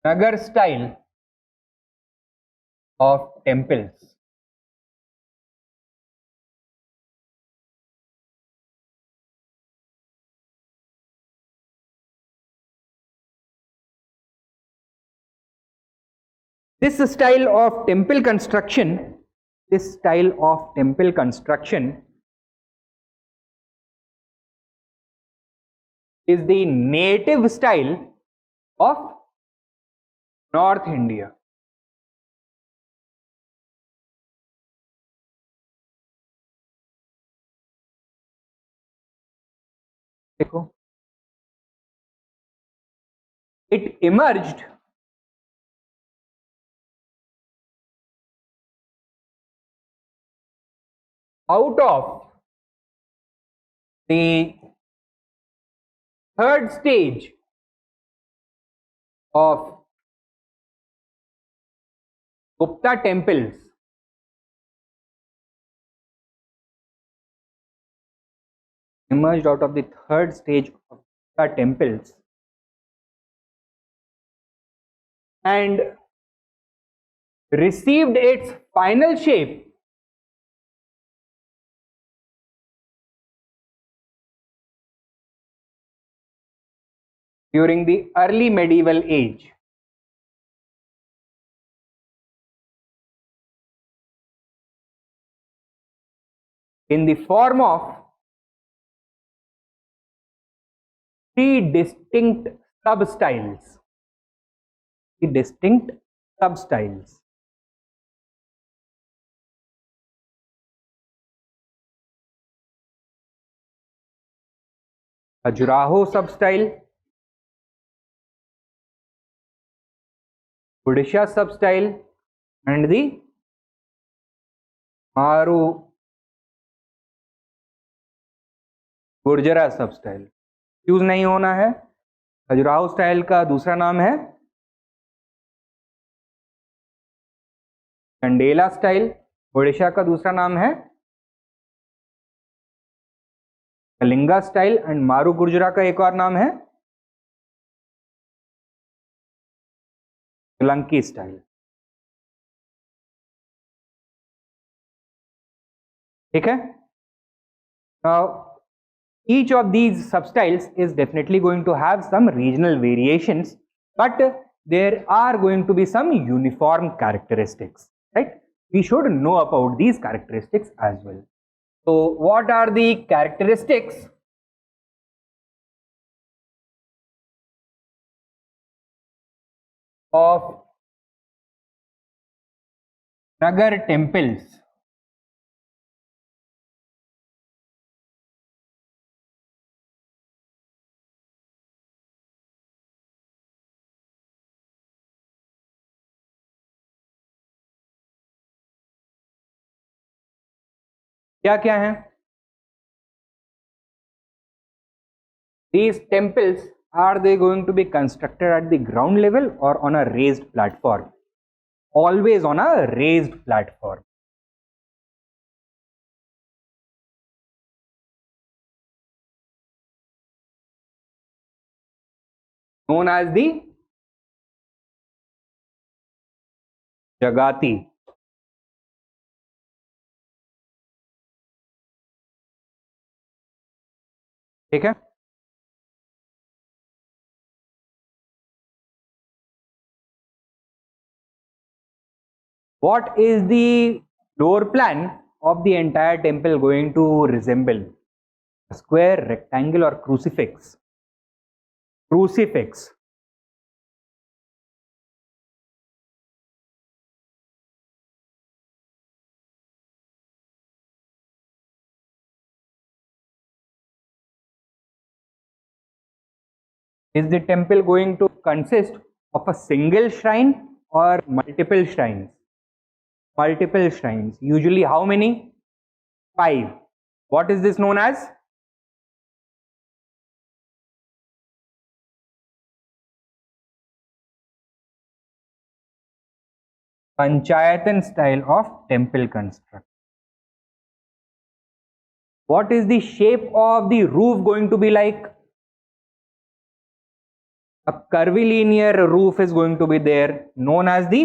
Nagar style of temples. This style of temple construction, is the native style of North India. देखो, it emerged out of the third stage of Gupta temples, emerged out of the third stage of Gupta temples and received its final shape during the early medieval age. In the form of three distinct sub-styles. Khajuraho sub-style, Odisha sub-style and the Maru गुर्जरा सब style. Use नहीं होना है. Khajuraho style का दूसरा नाम है Chandela style. Odisha का दूसरा नाम है कलिंगा स्टाइल एंड मारू गुर्जरा का एक और नाम है सोलंकी स्टाइल. ठीक है. Now each of these substyles is definitely going to have some regional variations, but there are going to be some uniform characteristics, right? We should know about these characteristics as well. So what are the characteristics of Nagar temples? क्या क्या है? These temples, are they going to be constructed at the ground level or on a raised platform? Always on a raised platform. Known as the Jagati. ठीक है. What is the floor plan of the entire temple going to resemble? A square, rectangle or crucifix? Crucifix. Is the temple going to consist of a single shrine or multiple shrines? Multiple shrines. Usually how many? 5. What is this known as? Panchayatan style of temple construction. What is the shape of the roof going to be like? A curvilinear roof is going to be there, known as the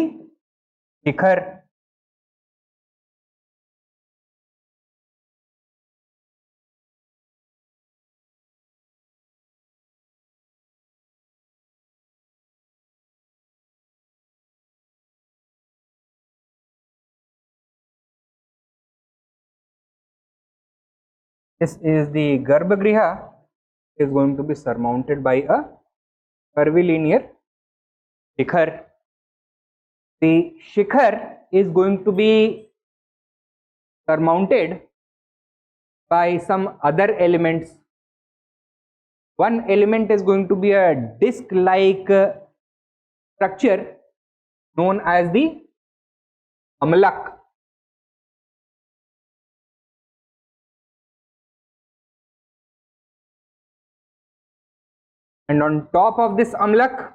shikhar. This is the Garbhagriha, is going to be surmounted by a curvilinear shikhar. The shikhar is going to be surmounted by some other elements. One element is going to be a disc-like structure known as the amlak. And on top of this amlak,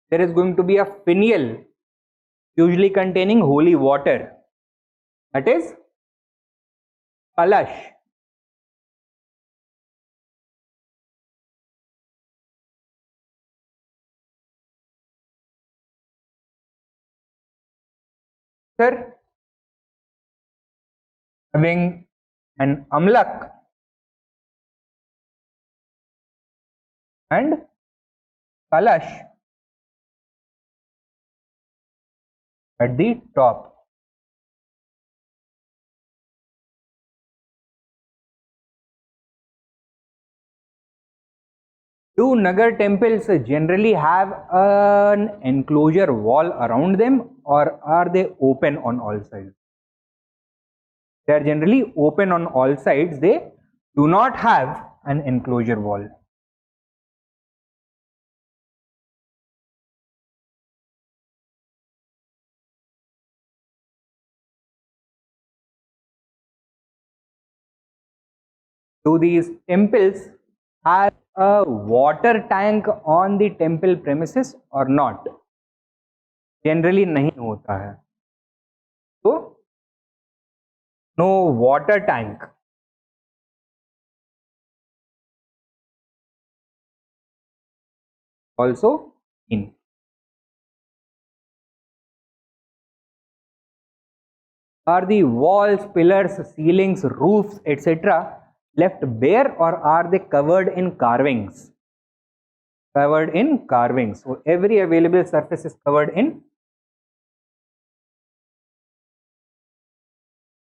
there is going to be a finial, usually containing holy water, that is kalash. Sir, having an amlak and kalash at the top. Do Nagar temples generally have an enclosure wall around them, or are they open on all sides? They are generally open on all sides. They do not have an enclosure wall. Do these temples have a water tank on the temple premises or not? Generally नहीं होता है. So no water tank. Also in. Are the walls, pillars, ceilings, roofs, etc. left bare, or are they covered in carvings? Covered in carvings. So every available surface is covered in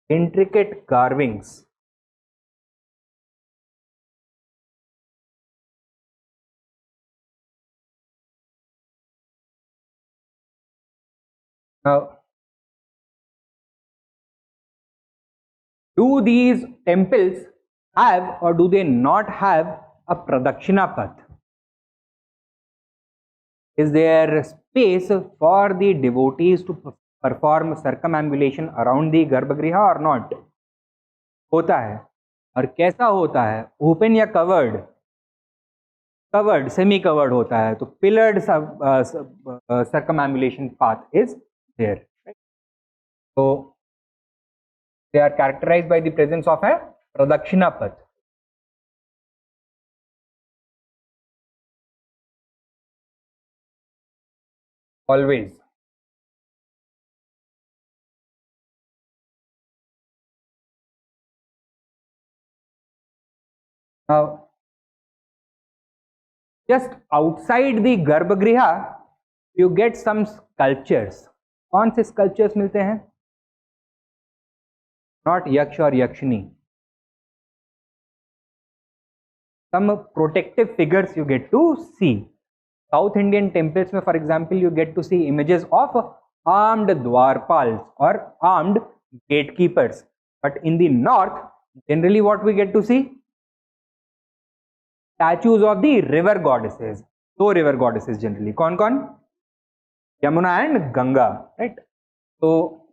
intricate carvings. Now, do these temples have or do they not have a Pradakshina path? Is there space for the devotees to perform circumambulation around the Garbhagriha or not? होता है. और कैसा होता है? Open या covered? Covered, semi covered होता है. तो pillared circumambulation path is there. Right? So they are characterized by the presence of a Pradakshina path. Always. Now, just outside the Garbhagriha, you get some sculptures. कौन से sculptures मिलते हैं? Not yaksh or yakshini. Some protective figures you get to see. South Indian temples, for example, you get to see images of armed dwarpals or armed gatekeepers. But in the north, generally what we get to see? Statues of the river goddesses. So river goddesses generally. Kaun kaun? Yamuna and Ganga. Right? So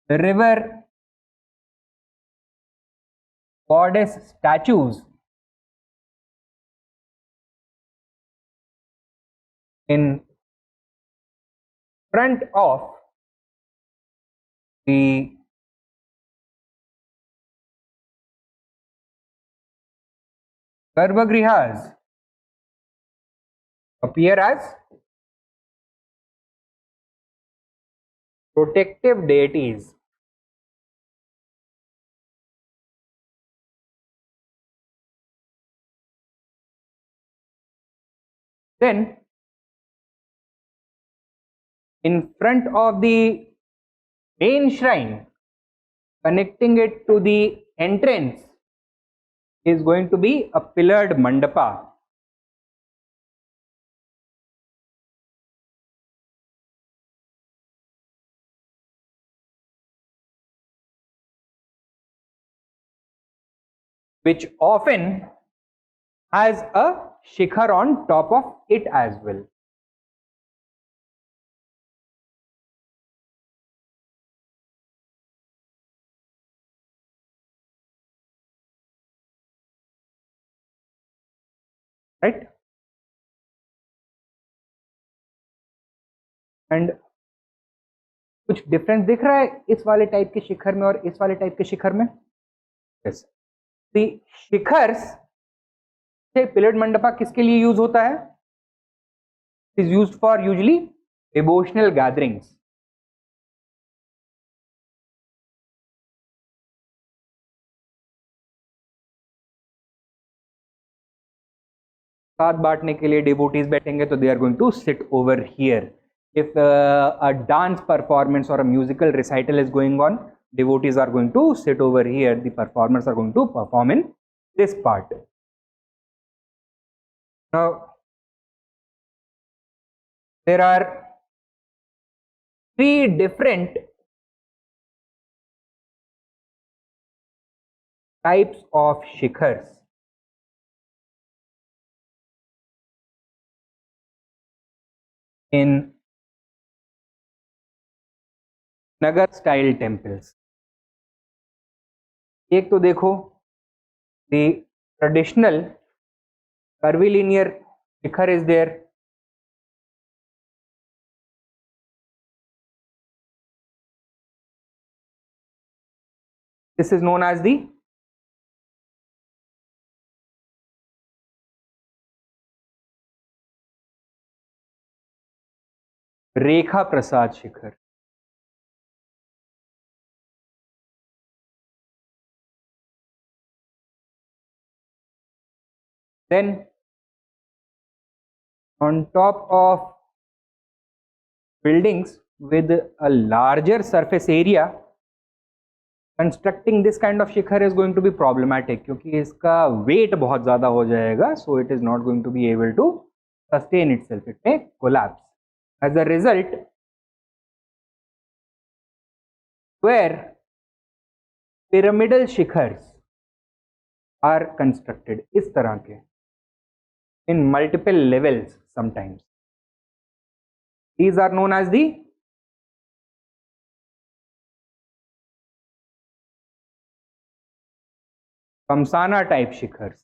the river goddess statues in front of the Garbhagrihas appear as protective deities. Then, in front of the main shrine, connecting it to the entrance, is going to be a pillared mandapa. Which often has a shikhar on top of it as well. Right? And कुछ difference दिख रहा है इस वाले type के शिखर में और इस वाले टाइप के शिखर में? यस, दी शिखर्स से पिलर्ड मंडपा किसके लिए यूज होता है? Is used for usually devotional gatherings. साथ बांटने के लिए डिवोटीज बैठेंगे तो they are going to sit over here. If a dance performance or a musical recital is going on, devotees are going to sit over here. The performers are going to perform in this part. Now, there are three different types of shikhars in Nagar style temples. एक तो देखो the traditional curvilinear shikhar is there. This is known as the rekha prasad shikhar. Then on top of buildings with a larger surface area, constructing this kind of shikhar is going to be problematic क्योंकि इसका weight बहुत ज़्यादा हो जाएगा. So it is not going to be able to sustain itself. It may collapse. As a result, where pyramidal shikhars are constructed इस तरह के in multiple levels sometimes. These are known as the Kamsana type shikhars.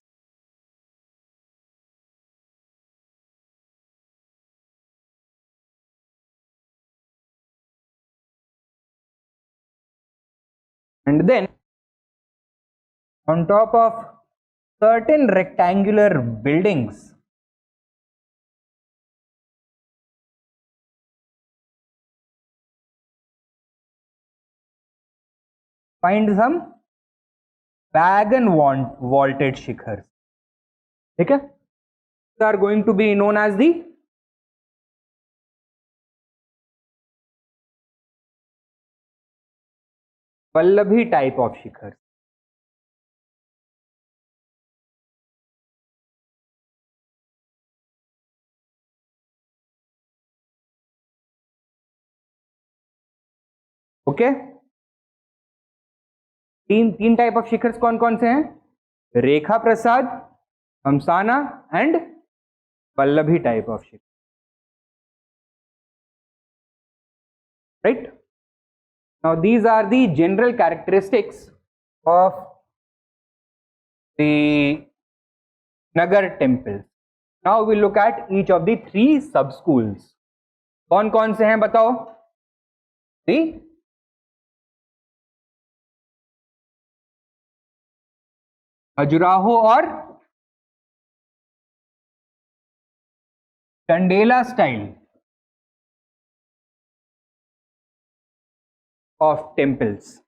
And then on top of certain rectangular buildings, find some wagon vaulted shikhars. ठीक है? These are going to be known as the Vallabhi type of shikhars. Okay, तीन type of shikhars कौन कौन से हैं? रेखा प्रसाद, हमसाना and Vallabhi type of shikhar. Right? Now these are the general characteristics of the Nagar temples. Now we look at each of the three sub schools. कौन कौन से हैं बताओ? The खजुराहो और Chandela style of temples.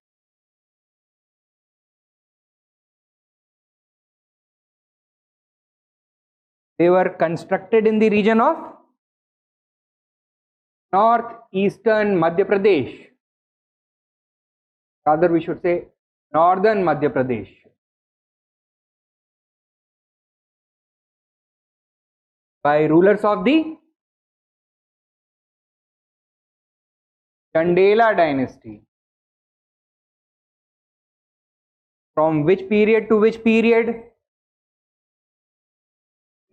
They were constructed in the region of northeastern Madhya Pradesh. Rather, we should say northern Madhya Pradesh. By rulers of the Chandela dynasty. From which period to which period?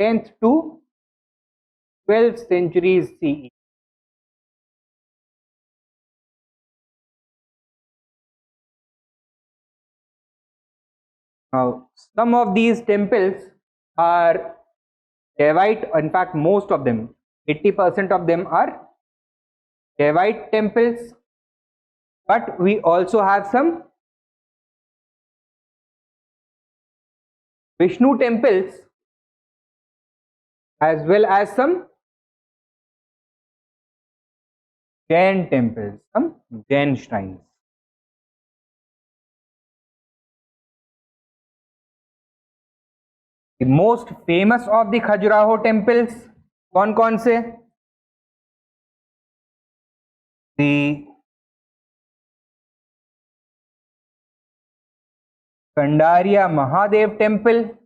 10th to 12th centuries CE. Now, some of these temples are Devite, in fact, most of them, 80% of them are Devite temples, but we also have some Vishnu temples as well as some Jain temples, some Jain shrines. The most famous of the Khajuraho temples, कौन से? The Kandaria Mahadev temple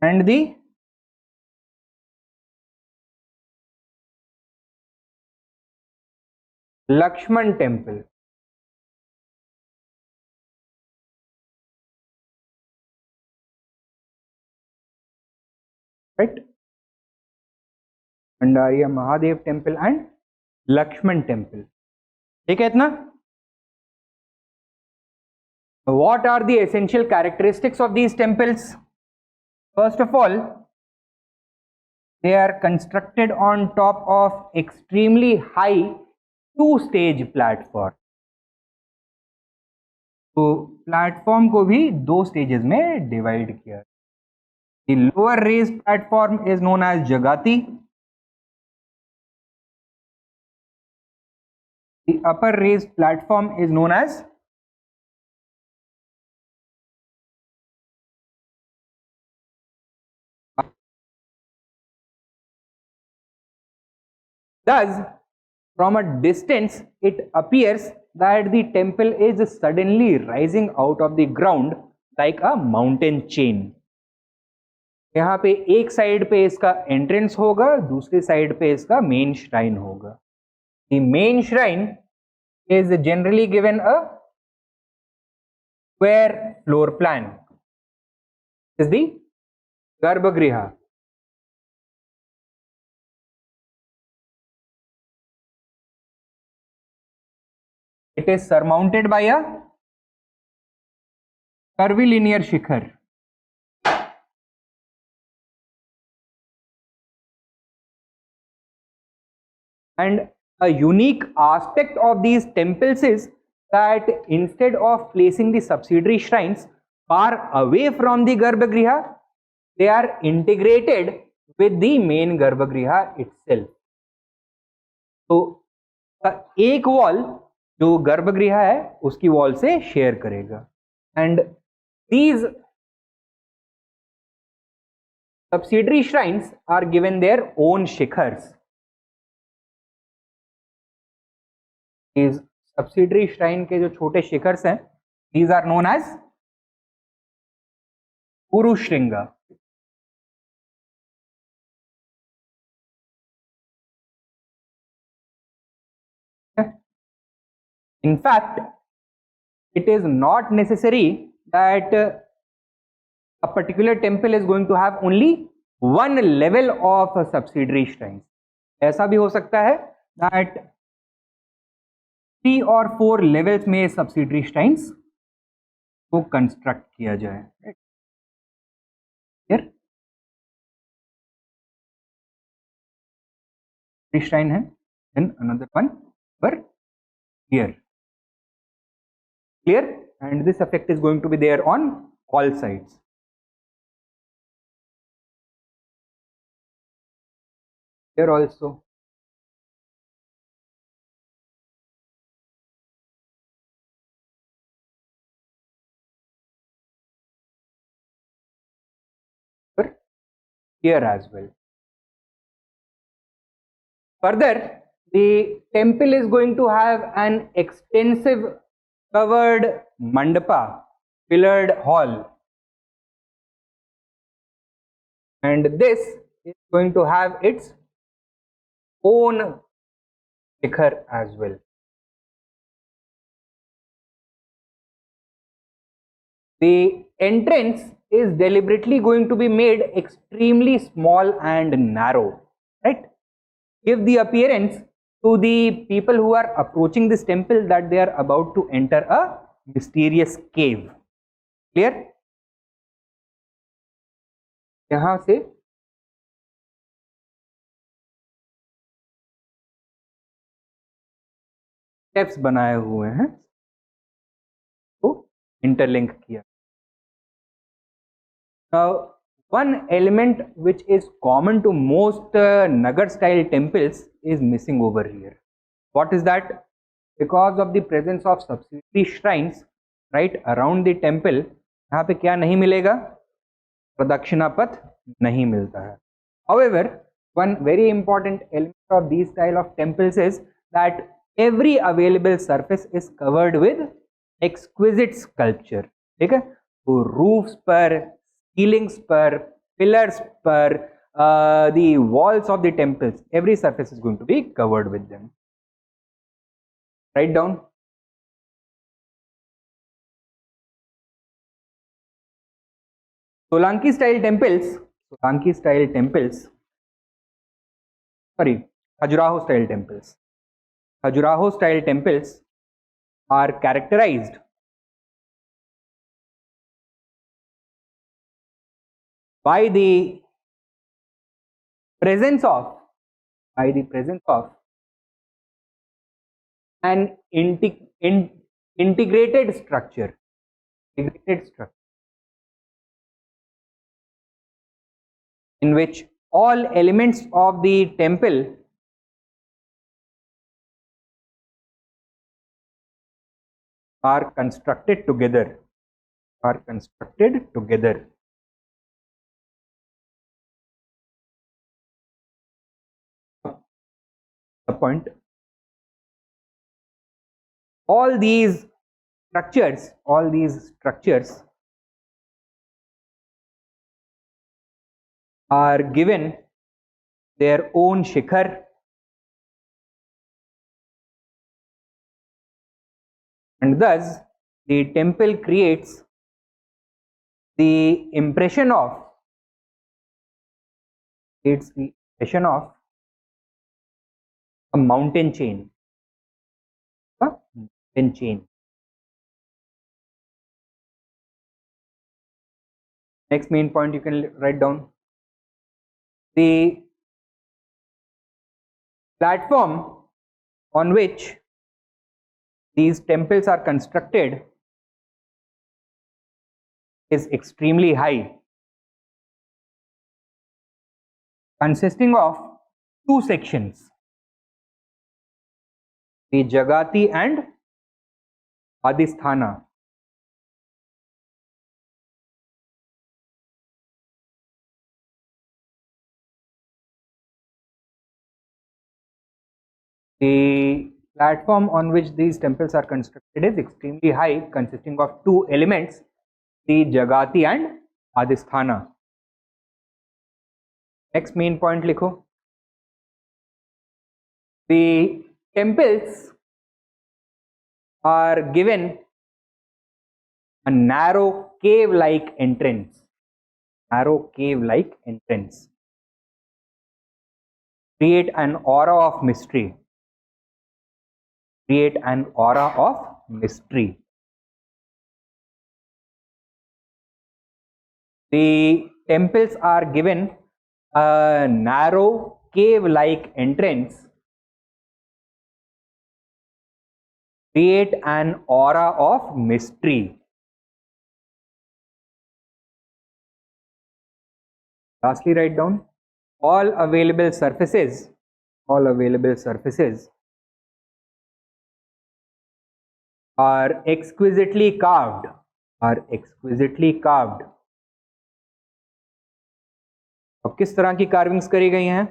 and the Lakshman temple. Right? Kandaria Mahadev temple and Lakshman temple. ठीक है इतना? What are the essential characteristics of these temples? First of all, they are constructed on top of extremely high two-stage platform. तो platform को भी दो stages में divide किया. The lower raised platform is known as Jagati. The upper raised platform is known as Thus, from a distance, it appears that the temple is suddenly rising out of the ground like a mountain chain. यहाँ पे एक side पे इसका entrance होगा, दूसरी side पे इसका main shrine होगा. The main shrine is generally given a square floor plan. This is the Garbhagriha. It is surmounted by a curvilinear shikhar. And a unique aspect of these temples is that instead of placing the subsidiary shrines far away from the Garbhagriha, they are integrated with the main Garbhagriha itself. तो एक wall जो गर्भगृह है उसकी wall से share करेगा. And these subsidiary shrines are given their own shikhars. These subsidiary shrine के जो छोटे शिखर्स हैं, these are known as Urushringa. In fact, it is not necessary that a particular temple is going to have only one level of subsidiary shrines. ऐसा भी हो सकता है that 3 or 4 levels में subsidiary shrines को construct किया जाए. Here shrine है, then another one over here. Clear? And this effect is going to be there on all sides. Here also. Here as well. Further, the temple is going to have an extensive covered mandapa, pillared hall, and this is going to have its own shikhar as well. The entrance is deliberately going to be made extremely small and narrow, right? Give the appearance to the people who are approaching this temple that they are about to enter a mysterious cave. Clear? यहाँ से steps बनाए हुए हैं तो interlink किया. Now, one element which is common to most Nagar style temples is missing over here. What is that? Because of the presence of subsidiary shrines right around the temple, यहाँ पे क्या नहीं मिलेगा? प्रदक्षिणा पथ नहीं मिलता है. However, one very important element of these style of temples is that every available surface is covered with exquisite sculpture. ठीक है? तो roofs पर, ceilings पर, pillars पर, the walls of the temples, every surface is going to be covered with them. Write down. Solanki style temples, sorry, Khajuraho style temples. Khajuraho style temples are characterized by the presence of an integrated structure, in which all elements of the temple are constructed together. The point. All these structures are given their own shikhar, and thus the temple creates the impression of a mountain chain. Next main point you can write down. The platform on which these temples are constructed is extremely high, consisting of two sections, the Jagati and Adhisthana. The platform on which these temples are constructed is extremely high, consisting of two elements, the Jagati and Adhisthana. Next main point likho. The temples are given a narrow cave-like entrance. Create an aura of mystery. The temples are given a narrow cave-like entrance. Create an aura of mystery. Lastly, write down all available surfaces are exquisitely carved. अब किस तरह की carvings करी गई हैं?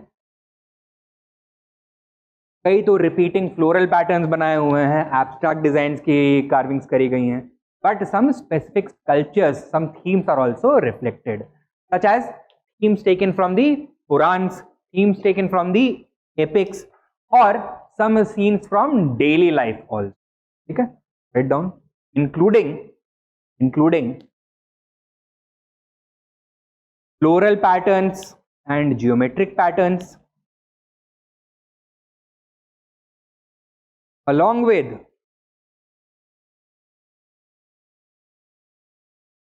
कई तो repeating floral patterns बनाए हुए हैं, एब्स्ट्रैक्ट डिजाइन्स की कार्विंग्स करी गई हैं, but some specific sculptures, some themes are also reflected, such as themes taken from the Purans, themes taken from the epics, or some scenes from daily life also. ठीक है, write down, including floral patterns and geometric patterns, along with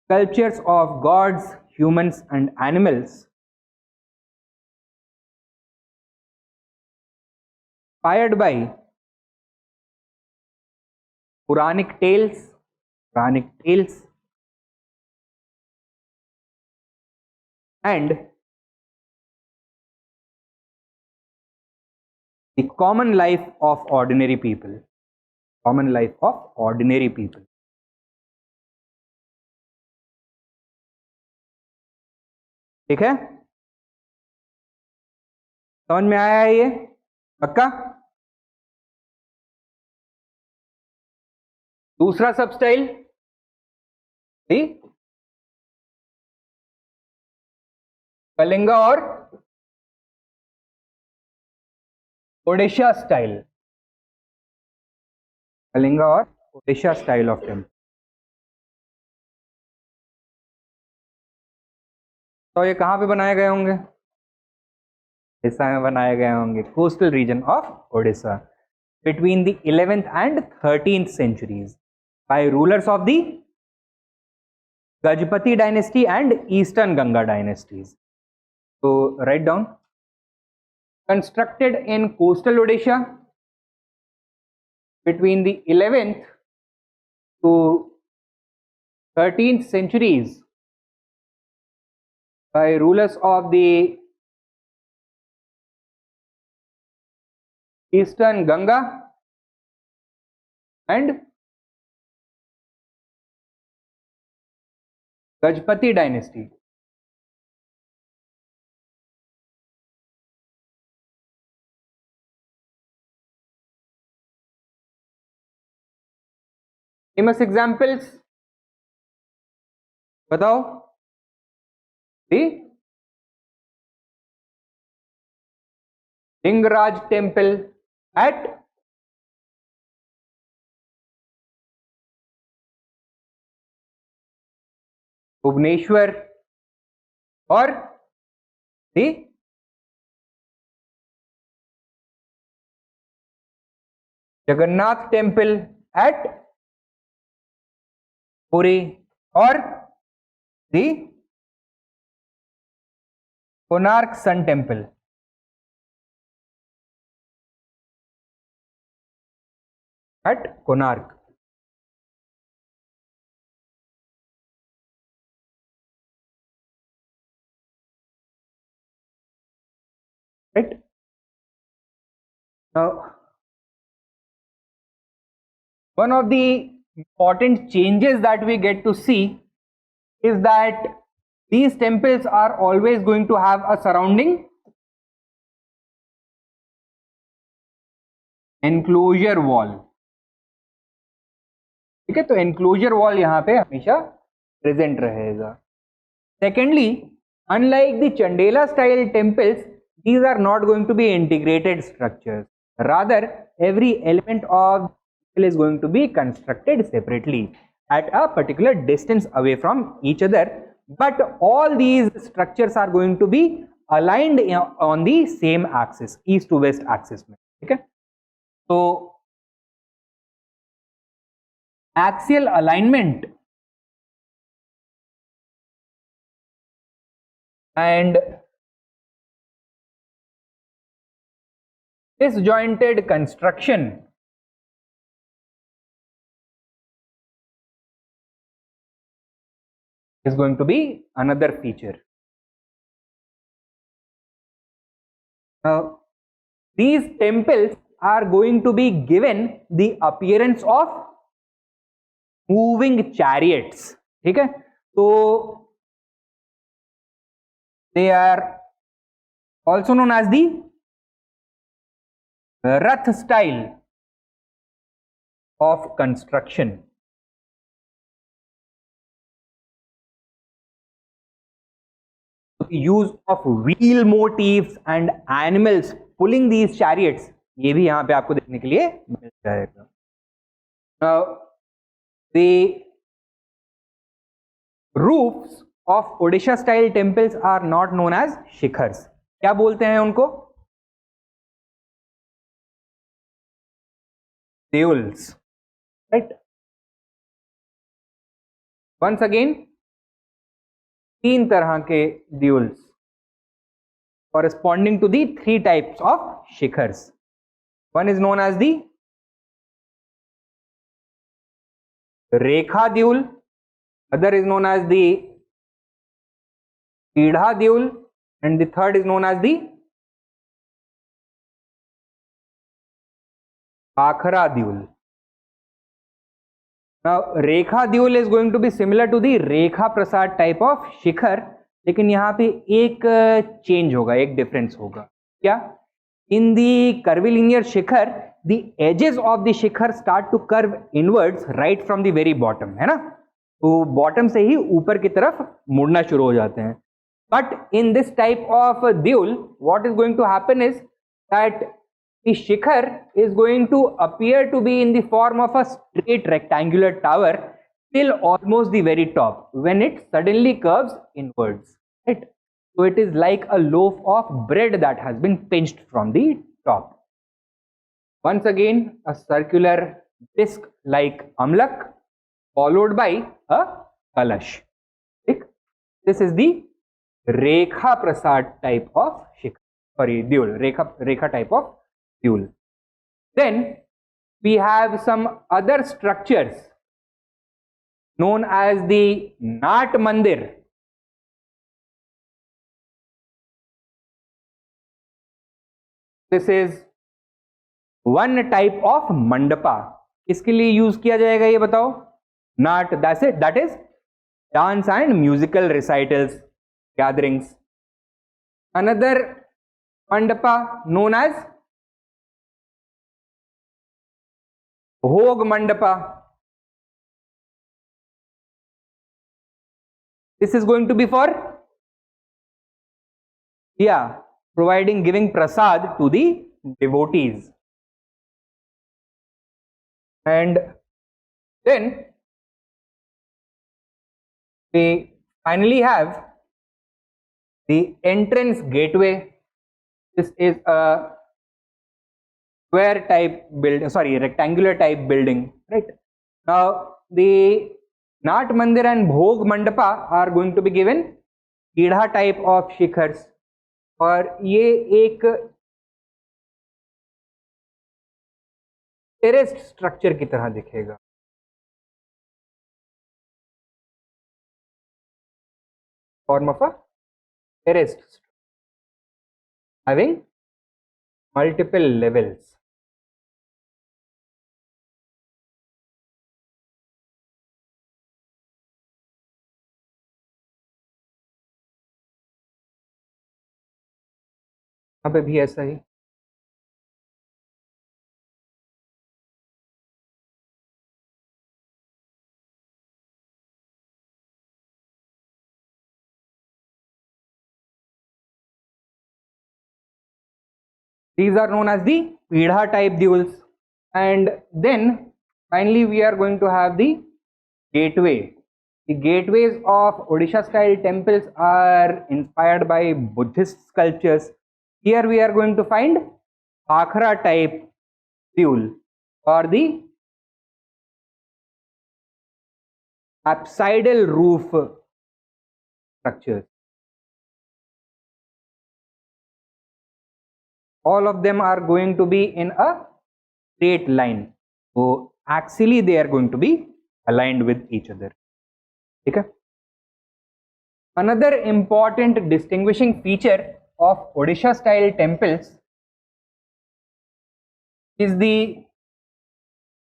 sculptures of gods, humans and animals, inspired by Puranic tales and the common life of ordinary people. ठीक है, समझ में आया ये? पक्का? दूसरा सब स्टाइल, कलिंगा और ओडिशा स्टाइल, ऑफ टेम्पल। तो ये कहां पे बनाए गए होंगे? ओडिशा में बनाए गए होंगे, coastal region of Odisha, between the 11th and 13th centuries by rulers of the Gajapati dynasty and Eastern Ganga dynasties. So write down, constructed in coastal Odisha between the 11th to 13th centuries by rulers of the Eastern Ganga and Gajapati dynasty. Famous examples बताओ? Lingaraj temple at Bhubaneswar, और Jagannath temple at Puri, और Konark Sun temple at Konark. Right? Now, one of the important changes that we get to see is that these temples are always going to have a surrounding enclosure wall. ठीक है, तो enclosure wall यहाँ पे हमेशा present रहेगा. Secondly, unlike the Chandela style temples, these are not going to be integrated structures. Rather, every element of temple is going to be constructed separately at a particular distance away from each other, but all these structures are going to be aligned on the same axis, east to west axis में. ठीक है, तो axial alignment and disjointed construction is going to be another feature. these temples are going to be given the appearance of moving chariots. ठीक है, तो they are also known as the Rath style of construction. Use of wheel motifs and animals pulling these chariots, ये भी यहाँ पे आपको देखने के लिए मिल जाएगा. The roofs of Odisha style temples are not known as shikhars. क्या बोलते हैं उनको? Deuls, right? Once again, तीन तरह के duels corresponding to the three types of shikhars. One is known as the Rekha Deul, other is known as the Pidha Deul, and the third is known as the Akhara Deul. Now Rekha Deul is going to be similar to the Rekha Prasad type of शिखर, लेकिन यहाँ पे एक change होगा, एक difference होगा. क्या? In the curvilinear Shikhar, the edges of the Shikhar start to curve inwards right from the very bottom, है ना? तो बॉटम से ही ऊपर की तरफ मुड़ना शुरू हो जाते हैं. But in this type of deul, what is going to happen is that the shikhar is going to appear to be in the form of a straight rectangular tower till almost the very top, when it suddenly curves inwards, right? So it is like a loaf of bread that has been pinched from the top. Once again, a circular disc like amlak followed by a kalash. Okay? This is the Rekha Prasad type of shikhar, sorry, deul, Rekha type of deul. Then we have some other structures known as the Nat Mandir. This is one type of mandapa. किसके लिए use किया जाएगा ये बताओ? Nat, that's it, that is dance and musical recitals, gatherings. Another mandapa known as Bhog Mandapa. This is going to be for, giving prasad to the devotees. And then we finally have the entrance gateway. This is a square type rectangular type building, right? Now the Nat Mandir and Bhog Mandapa are going to be given Pidha type of shikhars, और ये एक terraced structure की तरह दिखेगा. Form of a terraced structure having multiple levels. यहाँ पे भी ऐसा ही. These are known as the Pidha type duels. And then finally we are going to have the gateway. The gateways of Odisha style temples are inspired by Buddhist sculptures. Here we are going to find Akhara type duel, or the apsidal roof structures. All of them are going to be in a straight line. So axially they are going to be aligned with each other. Okay? Another important distinguishing feature of Odisha style temples is the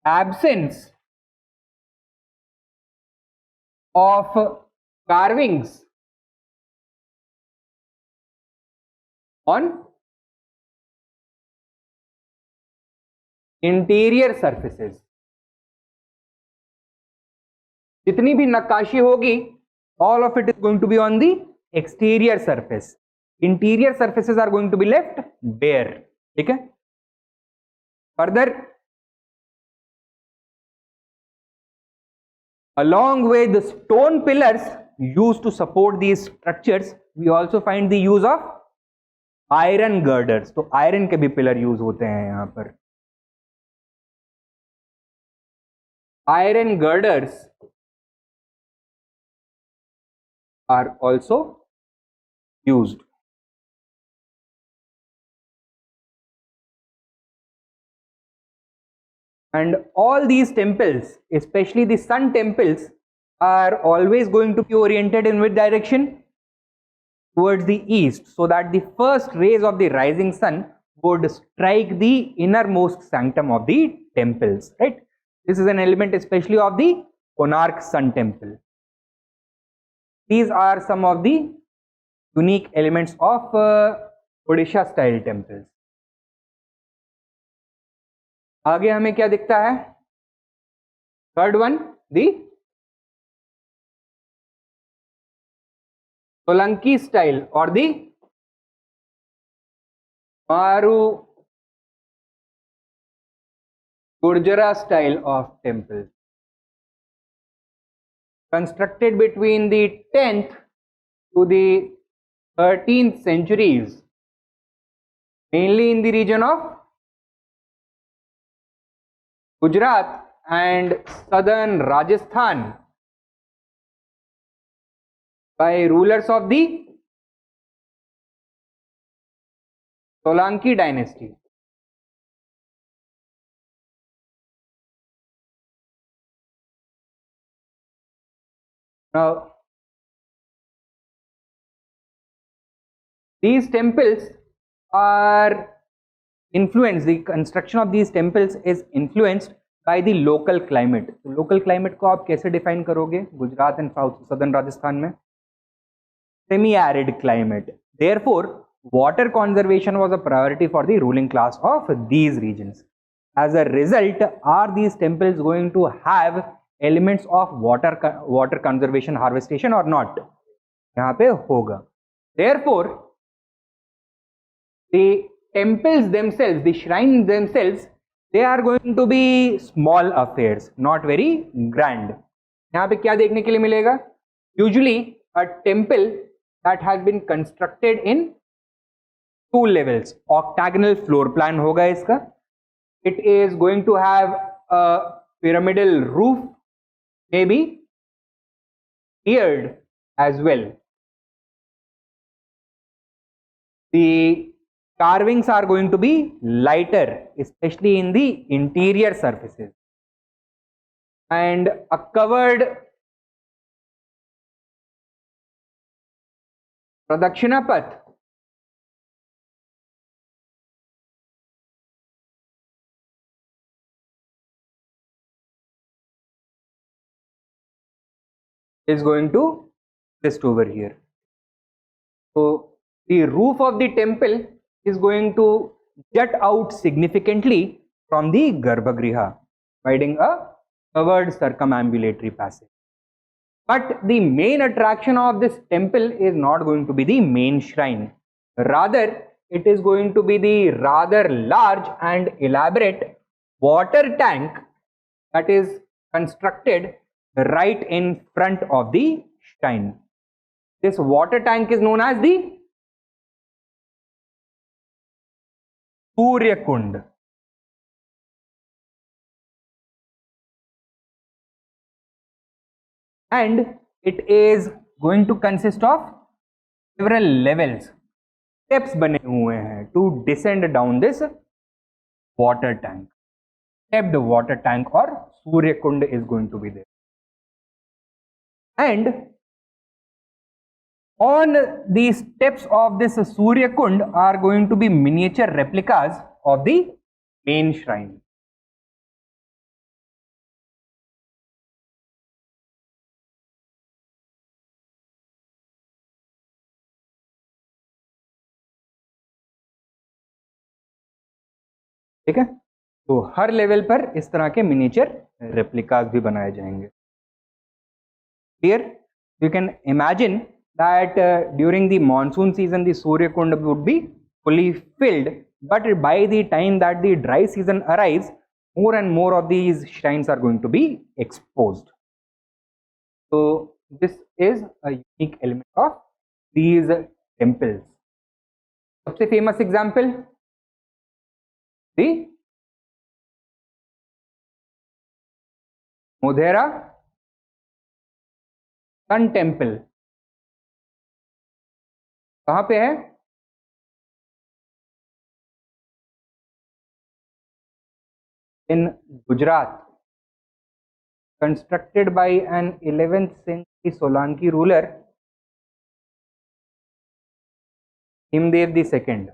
absence of carvings on interior surfaces. जितनी भी नक्काशी होगी, all of it is going to be on the exterior surface. Interior surfaces are going to be left bare. ठीक है. Further, along with the stone pillars used to support these structures, we also find the use of iron girders. तो iron के भी pillar use होते हैं यहाँ पर. Iron girders are also used. And all these temples, especially the sun temples, are always going to be oriented in which direction? Towards the east, so that the first rays of the rising sun would strike the innermost sanctum of the temples, right? This is an element especially of the Konark Sun Temple. These are some of the unique elements of Odisha style temples. आगे हमें क्या दिखता है? Third one, the Solanki style or the Maru Gurjara style of temple, constructed between the 10th to the 13th centuries, mainly in the region of Gujarat and southern Rajasthan, by rulers of the Solanki dynasty. Now, these temples are influenced, the construction of these temples is influenced by the local climate. तो local climate को आप कैसे define करोगे Gujarat and southern Rajasthan में? Semi-arid climate. Therefore, water conservation was a priority for the ruling class of these regions. As a result, are these temples going to have elements of water conservation harvestation or not? यहाँ पे होगा. Therefore, the temples themselves, the shrines themselves, they are going to be small affairs, not very grand. यहाँ पे क्या देखने के लिए मिलेगा? Usually, a temple that has been constructed in 2 levels, octagonal floor plan होगा इसका. It is going to have a pyramidal roof, maybe tiered as well. The carvings are going to be lighter, especially in the interior surfaces, and a covered Pradakshina Path is going to exist over here. So the roof of the temple is going to jut out significantly from the Garbhagriha, providing a covered circumambulatory passage. But the main attraction of this temple is not going to be the main shrine. Rather, it is going to be the rather large and elaborate water tank that is constructed right in front of the shrine. This water tank is known as the Surya Kund. And it is going to consist of several levels. Steps बने हुए हैं to descend down this water tank. Stepped water tank or Surya Kund is going to be there. And On the steps of this Surya Kund are going to be miniature replicas of the main shrine. ठीक है, तो हर level पर इस तरह के miniature replicas भी बनाए जाएंगे. Clear? You can imagine that during the monsoon season the Surya Kund would be fully filled, but by the time that the dry season arrives, more and more of these shrines are going to be exposed. So this is a unique element of these temples. सबसे famous example, the Modhera Sun Temple. कहाँ पे है? In Gujarat. Constructed by an 11th century Solanki ruler Himdev II.